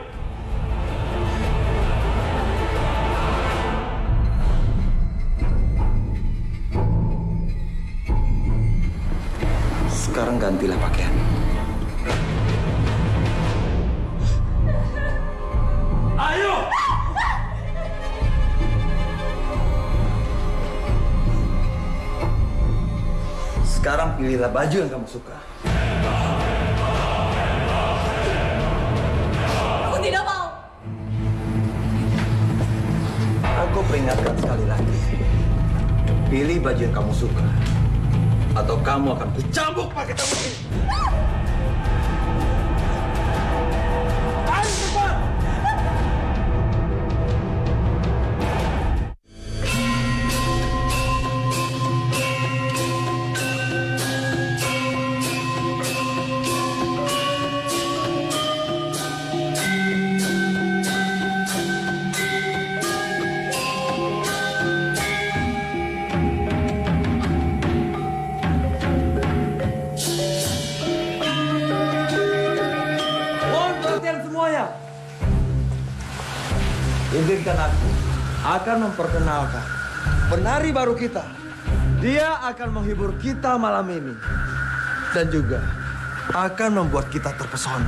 Sekarang gantilah pakaian. Ayo! Sekarang pilihlah baju yang kamu suka. Aku tidak mau. Aku peringatkan sekali lagi. Pilih baju yang kamu suka. Atau kamu akan kucambuk pakai cambuk ini. Ayo cepat! izinkan aku akan memperkenalkan penari baru kita. Dia akan menghibur kita malam ini. Dan juga akan membuat kita terpesona.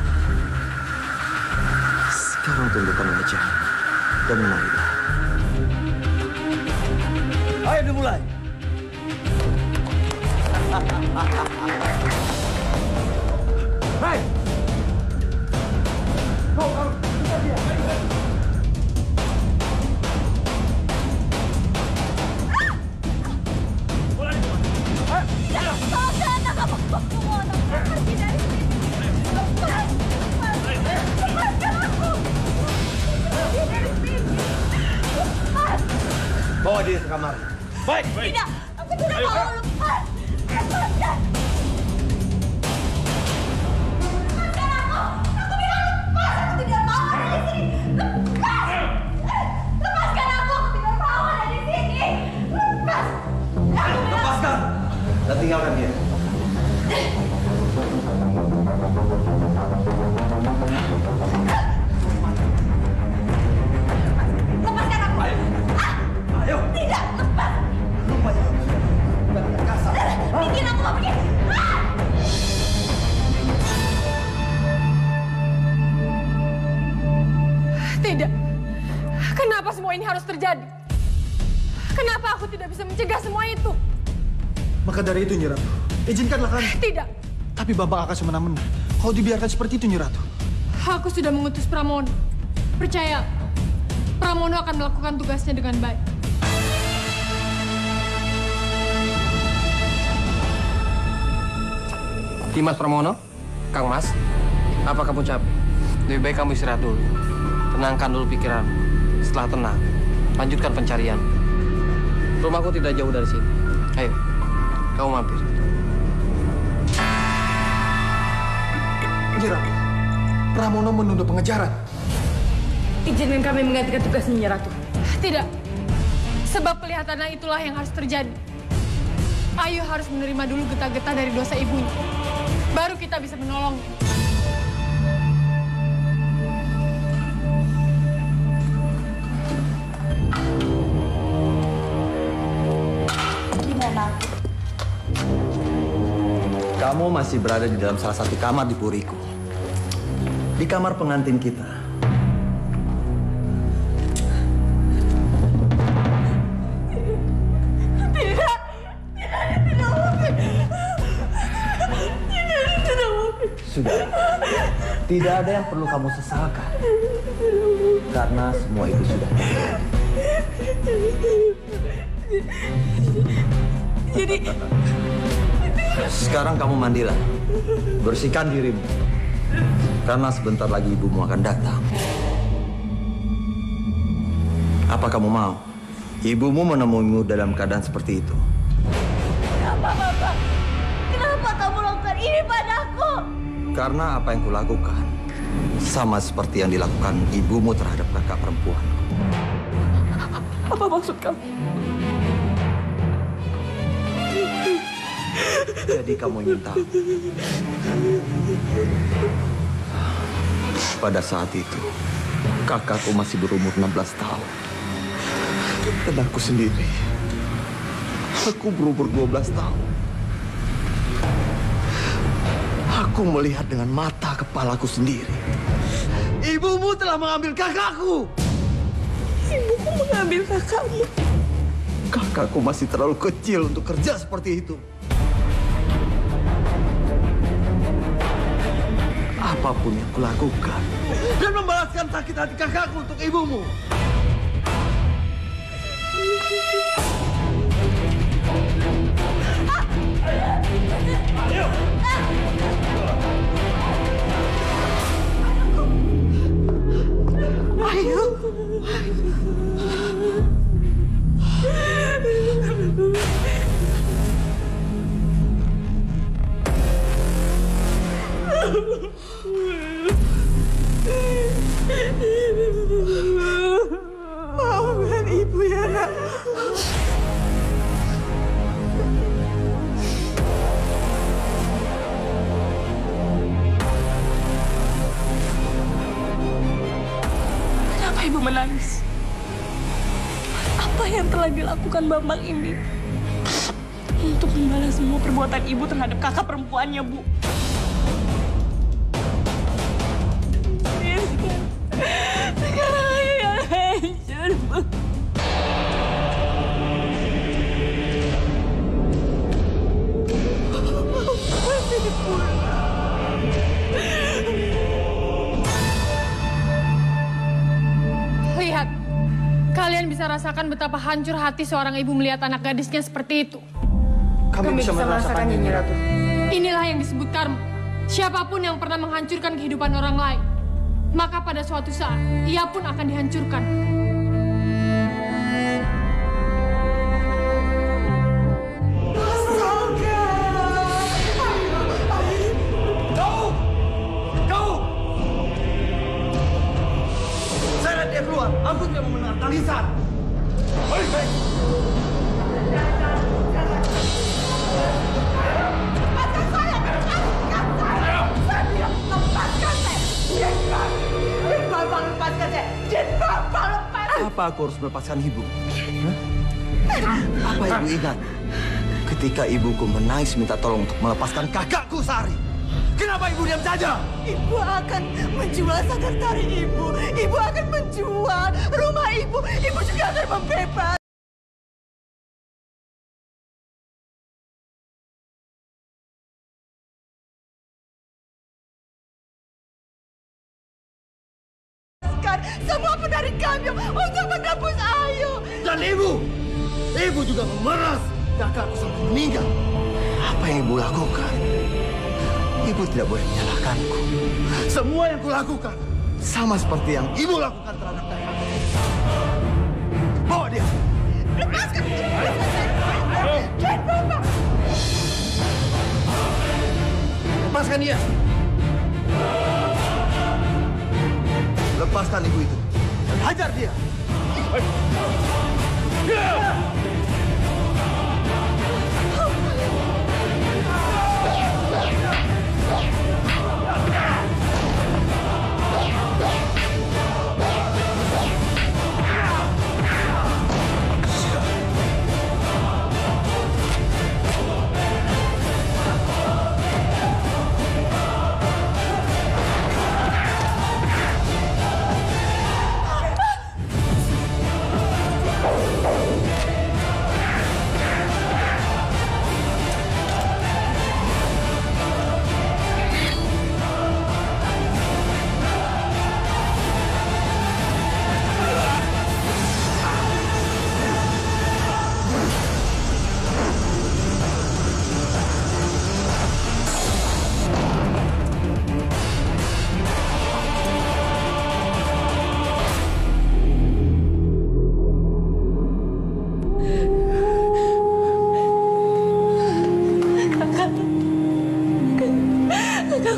Sekarang tundukkan wajah dan menarilah. Ayo dimulai. Hei! Bawa dia ke kamar. Baik. Tidak, aku tidak mau lepas. Lepaskan. Lepaskan aku. Aku bilang lepas. Aku tidak mau ada di sini. Lepas. Lepaskan aku. Aku tidak mau ada di sini. Lepas. Lepaskan. Dan tinggalkan dia. Lepaskan aku. Ayo. Tidak, lepas. Bikin aku mau pergi. Tidak. Kenapa semua ini harus terjadi? Kenapa aku tidak bisa mencegah semua itu? Maka dari itu, Nyi Ratu, izinkanlah kami. Tidak. Tapi Bambang akan semena-mena. Kalau dibiarkan seperti itu, Nyi Ratu. Aku sudah mengutus Pramono. Percaya, Pramono akan melakukan tugasnya dengan baik. Dimas Pramono, Kang Mas, apa kamu capek? Lebih baik kamu istirahat dulu. Tenangkan dulu pikiran. Setelah tenang, lanjutkan pencarian. Rumahku tidak jauh dari sini. Ayo, kamu mampir. Nyi Ratu, Pramono menunda pengejaran. Izinkan kami menggantikan tugas Nyi Ratu. Tidak. Sebab kelihatannya itulah yang harus terjadi. Ayu harus menerima dulu getah-getah dari dosa ibunya. Baru kita bisa menolongnya. Gimana? Kamu masih berada di dalam salah satu kamar di puriku. Di kamar pengantin kita. Sudah. Tidak ada yang perlu kamu sesalkan. Karena semua itu sudah terjadi. Jadi, Sekarang kamu mandilah. Bersihkan dirimu. Karena sebentar lagi ibumu akan datang. Apa kamu mau? Ibumu menemuimu dalam keadaan seperti itu. Kenapa, Bapak? Kenapa kamu lakukan ini padaku? Karena apa yang kulakukan sama seperti yang dilakukan ibumu terhadap kakak perempuan. Apa maksud kamu? Jadi kamu ingin tahu? Pada saat itu, kakakku masih berumur 16 tahun. Dan aku sendiri, aku berumur 12 tahun. Aku melihat dengan mata kepalaku sendiri. Ibumu telah mengambil kakakku. Ibuku mengambil kakakmu. Kakakku masih terlalu kecil untuk kerja seperti itu. Apapun yang kulakukan dan membalaskan sakit hati kakakku untuk ibumu. Ayo. Maafkan ibu ya, nak. telah dilakukan Bambang ini untuk membalas semua perbuatan ibu terhadap kakak perempuannya, Bu. Sekarang ayo yang hancur, Bu. Lihat, kalian bisa rasakan betapa hancur hati seorang ibu melihat anak gadisnya seperti itu. Kami bisa merasakannya, Nyi Ratu. Inilah yang disebut karma. Siapapun yang pernah menghancurkan kehidupan orang lain, maka pada suatu saat, ia pun akan dihancurkan. Saya dia keluar. Aku tidak mau mendengar tangisan. Baik. Apa aku harus melepaskan ibu? Apa ibu ingat ketika ibuku menangis minta tolong untuk melepaskan kakakku Sari? Kenapa ibu diam saja? Ibu akan menjual sekretari ibu. Ibu akan menjual rumah ibu. Ibu juga akan membebas. Semua penari kami untuk menebus Ayu. Dan ibu juga memeras kakakku sampai meninggal. Apa yang ibu lakukan? Ibu tidak boleh menyalahkanku. Semua yang kulakukan Sama seperti yang ibu lakukan terhadap kakakku. bawa dia. Lepaskan. Bapak. Lepaskan dia. Lepaskan ibu itu dan hajar dia.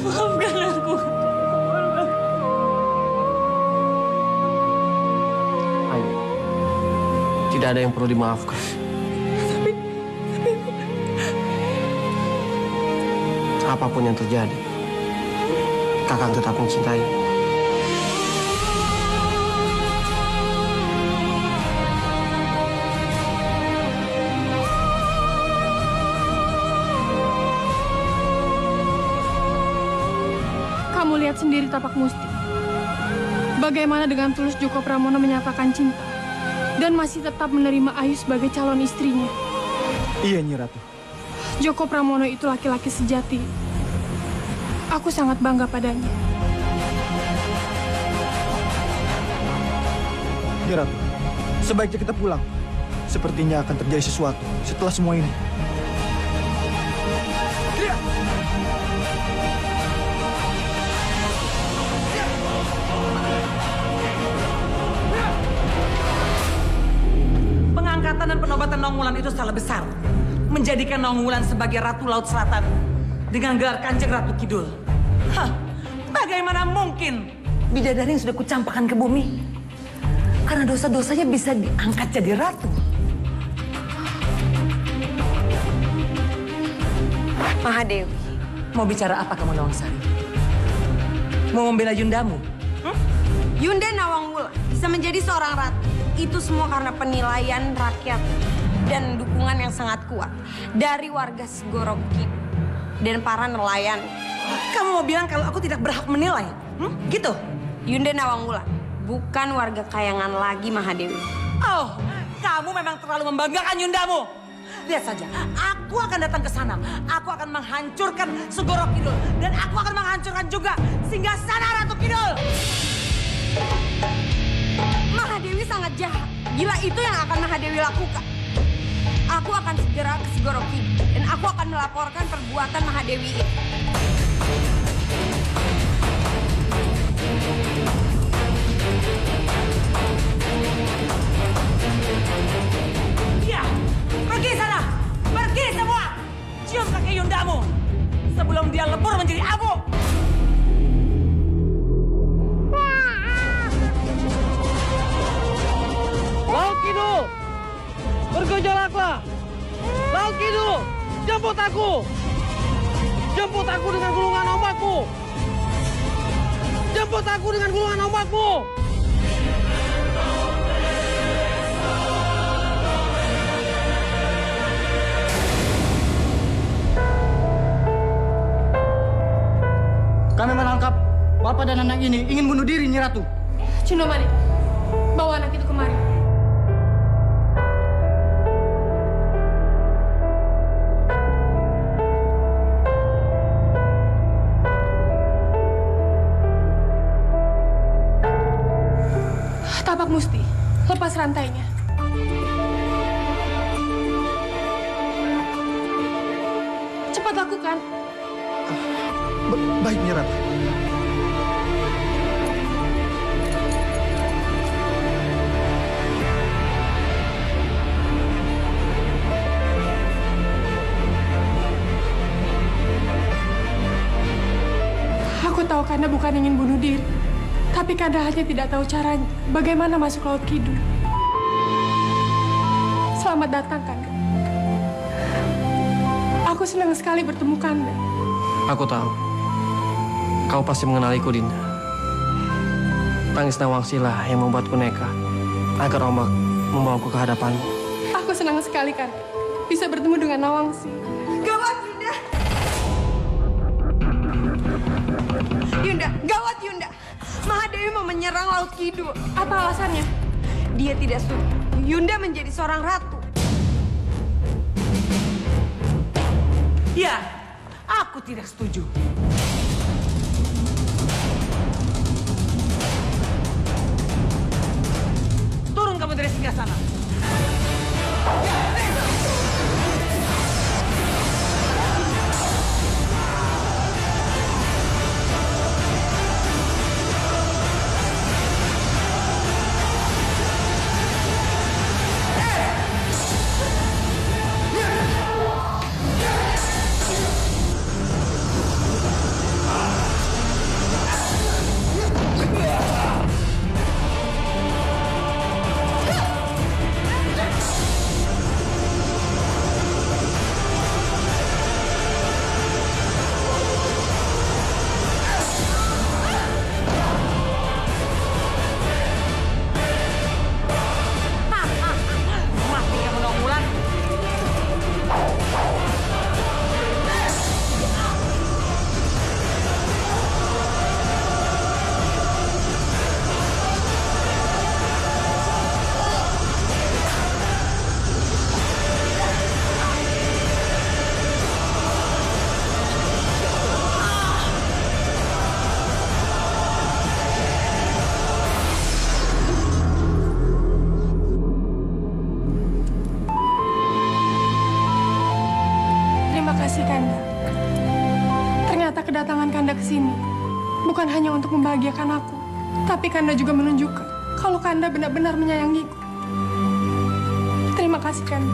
Maafkan aku. Ayo, tidak ada yang perlu dimaafkan. Apapun yang terjadi, kakak tetap mencintai. Kamu lihat sendiri tapak Musti. Bagaimana dengan tulus Joko Pramono menyatakan cinta dan masih tetap menerima Ayu sebagai calon istrinya. Iya, Nyi Ratu. Joko Pramono itu laki-laki sejati. Aku sangat bangga padanya. Nyi Ratu, sebaiknya kita pulang. Sepertinya akan terjadi sesuatu setelah semua ini. Pengangkatan dan penobatan Nongwulan itu salah besar. Menjadikan Nongwulan sebagai Ratu Laut Selatan dengan gelar Kanjeng Ratu Kidul. Hah, bagaimana mungkin bidadari yang sudah kucampakkan ke bumi karena dosa-dosanya bisa diangkat jadi ratu? Mahadewi, Mau bicara apa kamu, Nawangsari? Mau membela Yundamu? Yunda Nawangwulan bisa menjadi seorang ratu itu semua karena penilaian rakyat dan dukungan yang sangat kuat dari warga Segoro Kidul dan para nelayan. Kamu mau bilang kalau aku tidak berhak menilai? Gitu? Yunda Nawangwulan, bukan warga Kayangan lagi, Mahadewi. Oh, kamu memang terlalu membanggakan Yundamu. Lihat saja, aku akan datang ke sana. Aku akan menghancurkan Segoro Kidul. Dan aku akan menghancurkan juga Singgasana Ratu Kidul. Mahadewi sangat jahat. Gila itu yang akan Mahadewi lakukan. Aku akan segera ke Segoro Kidul. Dan aku akan melaporkan perbuatan Mahadewi ini. Iya, pergi sana. Pergi semua. Cium kaki Yundamu. Sebelum dia lebur menjadi abu. Laut Kidul, bergejolaklah. Laut Kidul, jemput aku. Jemput aku dengan gulungan ombakmu. Jemput aku dengan gulungan ombakmu. Kami menangkap bapak dan anak ini ingin bunuh diri, Nyi Ratu. Cundomani, bawa anak itu kemari. Tapak Musti, lepas rantainya. Cepat lakukan. Baik, Nyi Ratu. Aku tahu Kanda bukan ingin bunuh diri. Tapi Kanda hanya tidak tahu caranya. Bagaimana masuk Laut Kidul. Selamat datang, Kanda. Aku senang sekali bertemu Kanda. Aku tahu. Kau pasti mengenaliku, Dinda. Tangis Nawangsila yang membuatku nekat agar ombak membawaku ke hadapanmu. Aku senang sekali, Kanda. Bisa bertemu dengan Nawangsi. Gawat, Yunda! Yunda, gawat Yunda! Mahadewi mau menyerang Laut Kidul. Apa alasannya? Dia tidak setuju Yunda menjadi seorang ratu. Ya, aku tidak setuju. Turun kamu dari Singgasana. kedatangan Kanda ke sini bukan hanya untuk membahagiakan aku, tapi Kanda juga menunjukkan kalau Kanda benar-benar menyayangiku. Terima kasih, Kanda.